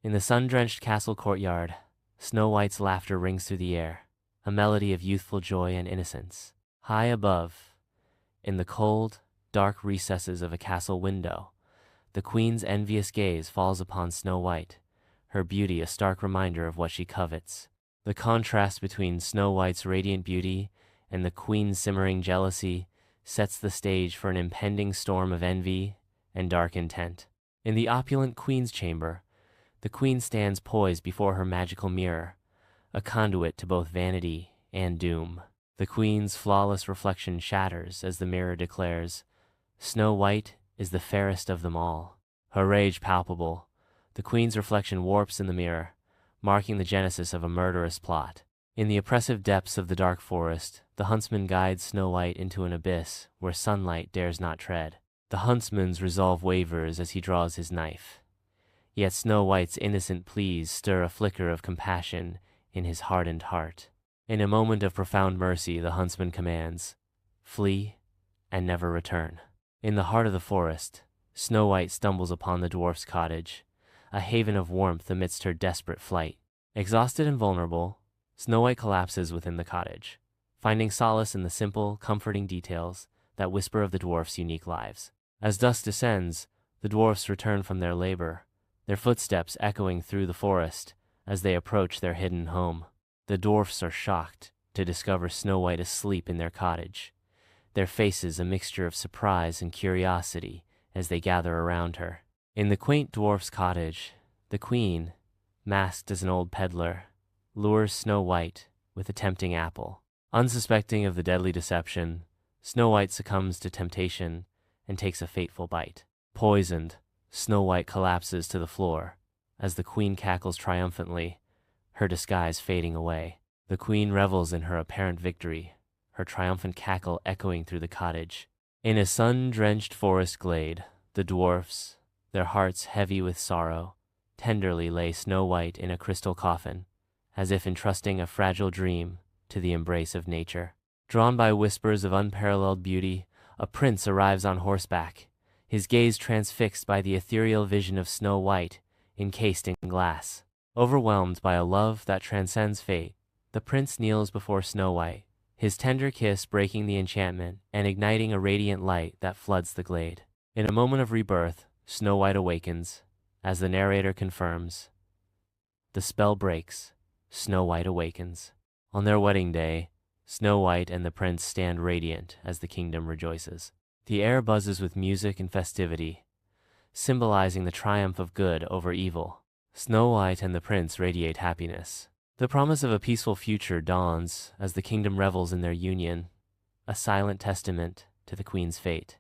In the sun-drenched castle courtyard, Snow White's laughter rings through the air, a melody of youthful joy and innocence. High above, in the cold, dark recesses of a castle window, the queen's envious gaze falls upon Snow White, her beauty a stark reminder of what she covets. The contrast between Snow White's radiant beauty and the queen's simmering jealousy sets the stage for an impending storm of envy and dark intent. In the opulent queen's chamber, the queen stands poised before her magical mirror, a conduit to both vanity and doom. The queen's flawless reflection shatters as the mirror declares, "Snow White is the fairest of them all." Her rage palpable, the queen's reflection warps in the mirror, marking the genesis of a murderous plot. In the oppressive depths of the dark forest, the huntsman guides Snow White into an abyss where sunlight dares not tread. The huntsman's resolve wavers as he draws his knife. Yet Snow White's innocent pleas stir a flicker of compassion in his hardened heart. In a moment of profound mercy, the huntsman commands, "Flee and never return." In the heart of the forest, Snow White stumbles upon the dwarf's cottage, a haven of warmth amidst her desperate flight. Exhausted and vulnerable, Snow White collapses within the cottage, finding solace in the simple, comforting details that whisper of the dwarfs' unique lives. As dusk descends, the dwarfs return from their labor, their footsteps echoing through the forest as they approach their hidden home. The dwarfs are shocked to discover Snow White asleep in their cottage, their faces a mixture of surprise and curiosity as they gather around her. In the quaint dwarf's cottage, the queen, masked as an old peddler, lures Snow White with a tempting apple. Unsuspecting of the deadly deception, Snow White succumbs to temptation and takes a fateful bite. Poisoned, Snow White collapses to the floor as the queen cackles triumphantly, her disguise fading away. The queen revels in her apparent victory, her triumphant cackle echoing through the cottage. In a sun-drenched forest glade, the dwarfs, their hearts heavy with sorrow, tenderly lay Snow White in a crystal coffin, as if entrusting a fragile dream to the embrace of nature. Drawn by whispers of unparalleled beauty, a prince arrives on horseback, his gaze transfixed by the ethereal vision of Snow White encased in glass. Overwhelmed by a love that transcends fate, the prince kneels before Snow White, his tender kiss breaking the enchantment and igniting a radiant light that floods the glade. In a moment of rebirth, Snow White awakens. As the narrator confirms, the spell breaks, Snow White awakens. On their wedding day, Snow White and the prince stand radiant as the kingdom rejoices. The air buzzes with music and festivity, symbolizing the triumph of good over evil. Snow White and the prince radiate happiness. The promise of a peaceful future dawns as the kingdom revels in their union, a silent testament to the queen's fate.